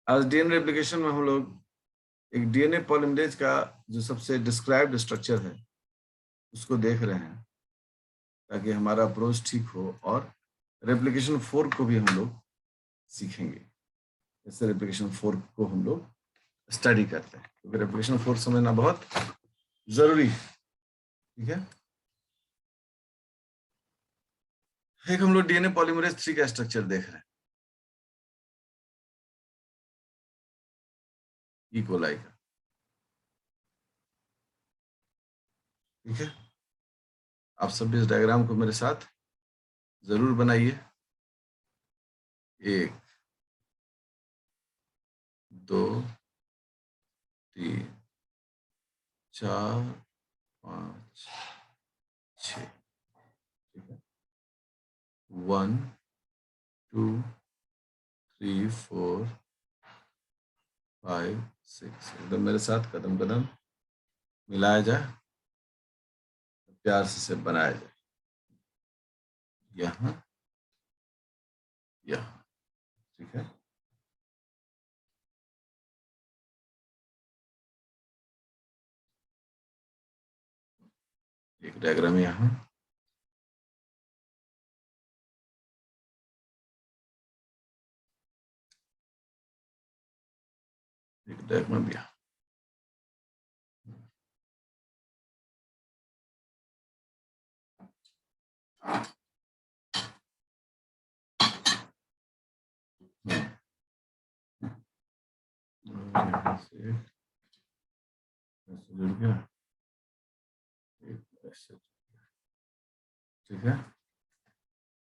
आज DNA replication में हम लोग एक डीएनए पॉलिमरेज का जो सबसे डिस्क्राइब्ड स्ट्रक्चर है उसको देख रहे हैं, ताकि हमारा अप्रोच ठीक हो, और रेप्लिकेशन फोर्क को भी हम लोग सीखेंगे। इससे रेप्लिकेशन फोर्क को हम लोग स्टडी करते हैं, क्योंकि रेप्लिकेशन फोर्क समझना बहुत जरूरी है। ठीक है, एक हम लोग डीएनए पॉलीमरेज 3 का स्ट्रक्चर देख रहे हैं, ई कोलाई का। ठीक है, आप सब भी इस डायग्राम को मेरे साथ जरूर बनाइए। 1 2 3 4 5 6। ठीक है, 1 2 3 4 5 6। एकदम मेरे साथ कदम कदम मिलाया जाए, प्यार से इसे बनाया जाए। यहाँ यहाँ। ठीक है, एक डायग्राम यहाँ, एक डायग्राम यहाँ। यहाँ से ऐसे जुड़ गया, ऐसे। ठीक है,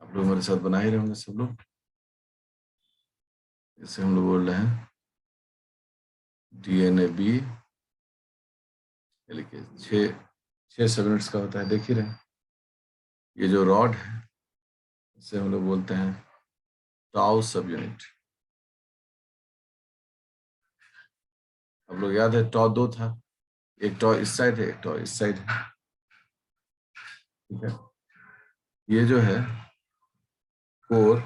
आप लोग मेरे साथ बना ही रहे होंगे सब लोग। इसे हम लोग बोल रहे हैं डीएनए बी, लिखिए 6 सब यूनिट्स का होता है, देख ही रहे हैं। ये जो रॉड है इसे हम लोग बोलते हैं टाउ सब यूनिट। आप लोग याद है टॉ 2 था, एक टॉ इस साइड है, एक टॉ इस साइड है। ठीक है, ये जो है कोर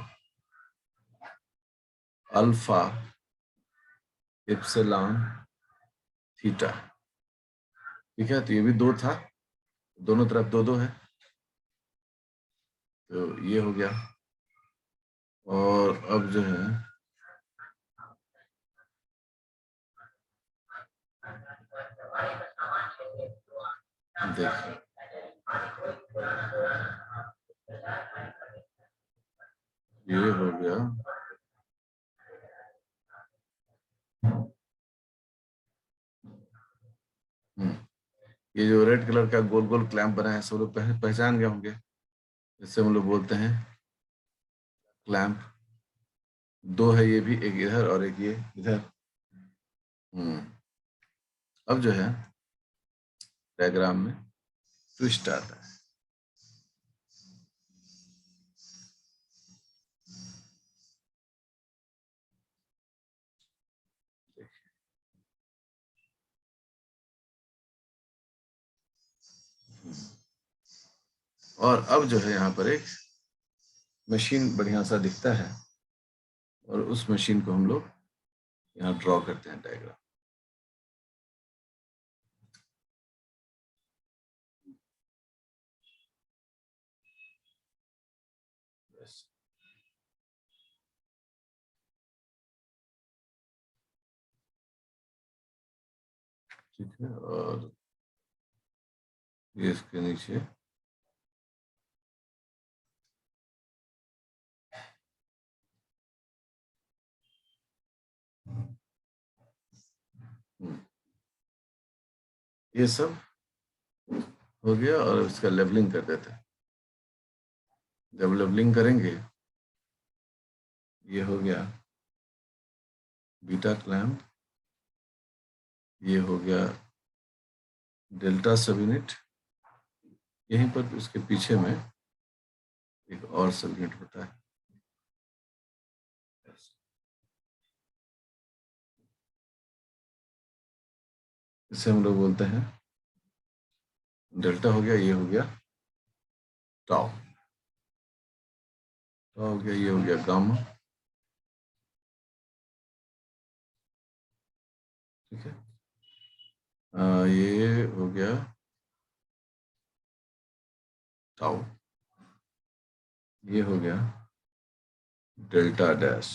अल्फा एप्सिलॉन थीटा। ठीक है, तो ये भी 2 था, दोनों तरफ 2 2 है, तो ये हो गया। और अब जो है देखिए, ये हो गया ये जो रेड कलर का गोल गोल क्लैंप बना है, सब लोग पहचान गए होंगे। इससे हम लोग बोलते हैं क्लैंप। 2 है ये भी, एक इधर और एक ये इधर। अब जो है डायग्राम में ट्विस्ट आता है। और अब जो है यहाँ पर एक मशीन बढ़िया सा दिखता है, और उस मशीन को हम लोग यहाँ ड्रॉ करते हैं डायग्राम। ठीक है, और ये इसके नीचे ये सब हो गया, और इसका लेवलिंग कर देते हैं। जब लेवलिंग करेंगे, ये हो गया बीटा क्लैंप, ये हो गया डेल्टा सब यूनिट। यहीं पर उसके पीछे में एक और सब यूनिट होता है। इसे हम लोग बोलते हैं डेल्टा हो गया, ये हो गया टाउ, टाउ हो गया, ये हो गया गामा, ठीक है। ये हो गया टाउ, ये हो गया डेल्टा डैश।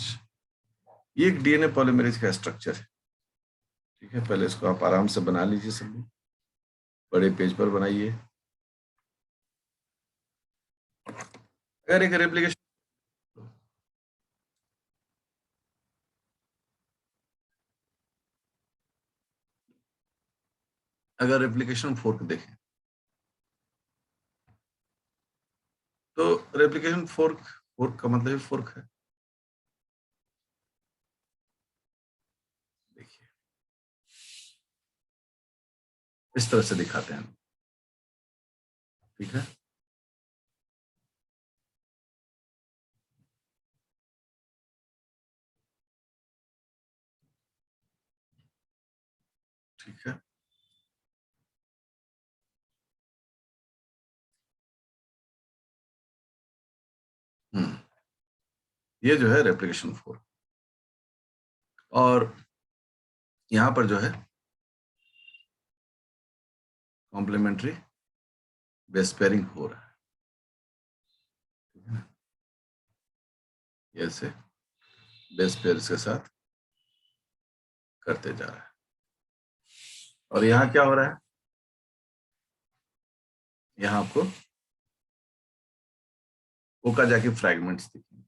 ये एक डीएनए पॉलीमरेज का स्ट्रक्चर है। ठीक है, पहले इसको आप आराम से बना लीजिए, सब बड़े पेज पर बनाइए। अगर एक रेप्लिकेशन, अगर रेप्लिकेशन फोर्क देखें तो रेप्लिकेशन फोर्क, फोर्क का मतलब फोर्क है। देखिए इस तरह से दिखाते हैं, ठीक है। ठीक है, ये जो है रेप्लिकेशन फोर्क, और यहां पर जो है कॉम्प्लीमेंट्री बेस पेयरिंग हो रहा है, ठीक है। ऐसे बेस पेयर्स के साथ करते जा रहा है, और यहाँ क्या हो रहा है, यहाँ आपको ओकाजाकी फ्रैगमेंट्स दिखेंगे।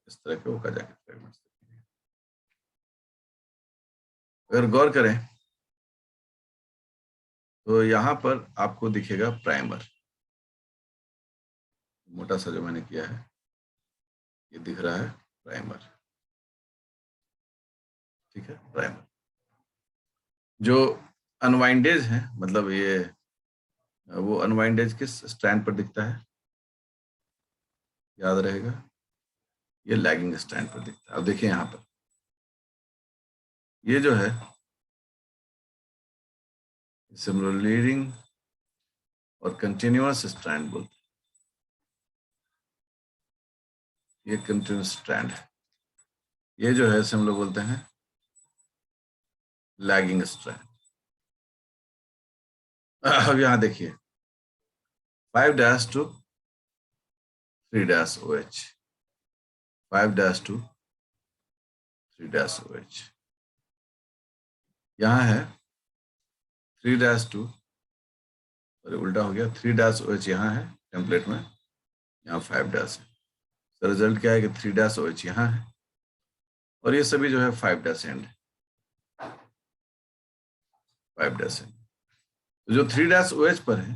इस तरह के ओकाजाकी फ्रैगमेंट्स दिखेंगे। अगर गौर करें तो यहाँ पर आपको दिखेगा प्राइमर, मोटा सा जो मैंने किया है, ये दिख रहा है प्राइमर, ठीक है। प्राइमर जो अनवाइंडेज है, मतलब ये वो अनवाइंडेज किस स्ट्रैंड पर दिखता है, याद रहेगा, ये लैगिंग स्ट्रैंड पर दिखता है। अब देखिए यहाँ पर ये जो है लीडिंग और कंटिन्यूअस स्ट्रैंड बोलते हैं, ये कंटिन्यूअस स्ट्रैंड है। ये जो है हम लोग बोलते हैं लैगिंग स्ट्रैंड। अब यहाँ देखिए 5' to 3' OH, 5' to 3' OH, यहाँ है 3' to, अरे उल्टा हो गया, 3' OH यहाँ है टेम्पलेट में, यहाँ 5' है। तो रिजल्ट क्या है कि 3' OH यहाँ है, और ये सभी जो है 5' एंड है, 5' एंड। तो जो 3' OH पर है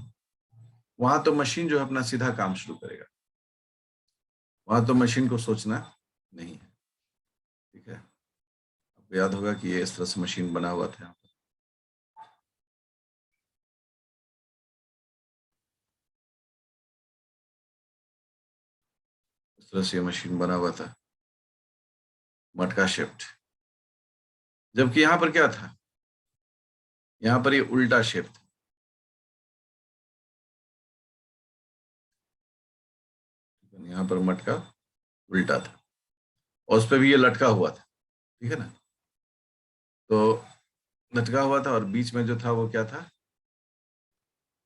वहां तो मशीन जो है अपना सीधा काम शुरू करेगा, वहां तो मशीन को सोचना नहीं है, ठीक है। आपको याद होगा कि ये इस तरह से मशीन बना हुआ था, इस तरह से ये मशीन बना हुआ था, मटका शेप्ड। जबकि यहाँ पर क्या था, यहाँ पर ये उल्टा शेप था, यहाँ पर मटका उल्टा था, और उस पर भी ये लटका हुआ था, ठीक है ना। तो लटका हुआ था, और बीच में जो था वो क्या था,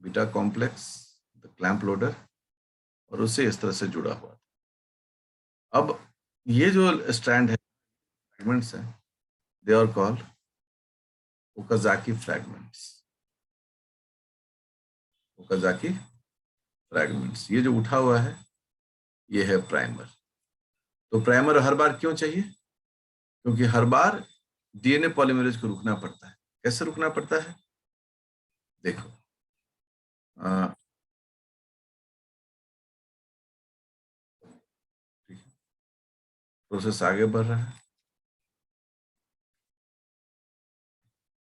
beta complex, the clamp loader, और उससे इस तरह से जुड़ा हुआ था। अब ये जो स्ट्रैंड है, फ्रैगमेंट्स हैं, they are called Okazaki fragments, Okazaki fragments. ये जो उठा हुआ है ये है प्राइमर। तो प्राइमर हर बार क्यों चाहिए, क्योंकि हर बार डीएनए पॉलीमरेज को रुकना पड़ता है। कैसे रुकना पड़ता है, देखो प्रोसेस आगे बढ़ रहा है,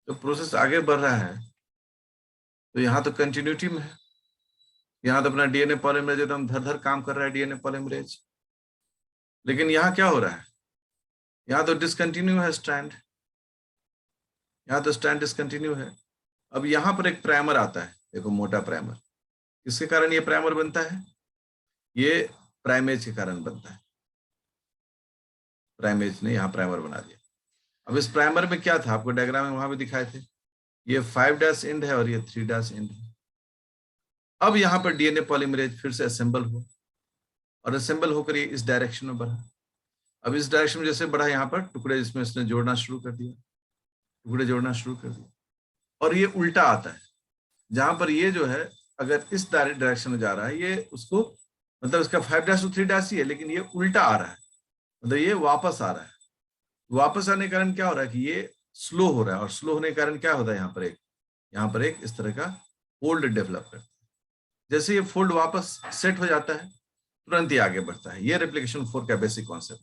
तो प्रोसेस आगे बढ़ रहा है तो यहाँ तो कंटिन्यूटी में है, यहाँ तो अपना डीएनए पॉलीमरेज एकदम धर धर काम कर रहा है, डीएनए पॉलीमरेज। लेकिन यहाँ क्या हो रहा है, यहाँ तो डिसकंटिन्यू है स्ट्रैंड, यहाँ तो स्ट्रैंड डिसकंटिन्यू है। अब यहाँ पर एक प्राइमर आता है, देखो मोटा प्राइमर। किसके कारण ये प्राइमर बनता है, ये प्राइमेज के कारण बनता है। प्राइमेज ने यहाँ प्राइमर बना दिया। अब इस प्राइमर में क्या था, आपको डायग्राम में वहां भी दिखाए थे, ये 5' एंड है और ये 3' एंड है। अब यहाँ पर डीएनए पॉलीमरेज फिर से असेंबल हुआ और असेंबल होकर ये इस डायरेक्शन में बढ़ा। अब इस डायरेक्शन में जैसे बढ़ा, यहाँ पर टुकड़े इसमें इसने जोड़ना शुरू कर दिया, टुकड़े जोड़ना शुरू कर दिया, और ये उल्टा आता है। जहां पर ये जो है अगर इस डायरेक्शन में जा रहा है, ये उसको मतलब इसका 5' to 3' ही है, लेकिन ये उल्टा आ रहा है, मतलब ये वापस आ रहा है। वापस आने के कारण क्या हो रहा है कि ये स्लो हो रहा है, और स्लो होने के कारण क्या होता है, यहाँ पर एक इस तरह का फोल्ड डेवलप करता है। जैसे ये फोल्ड वापस सेट हो जाता है, तुरंत ही आगे बढ़ता है। ये रेप्लिकेशन 4 का बेसिक कॉन्सेप्ट।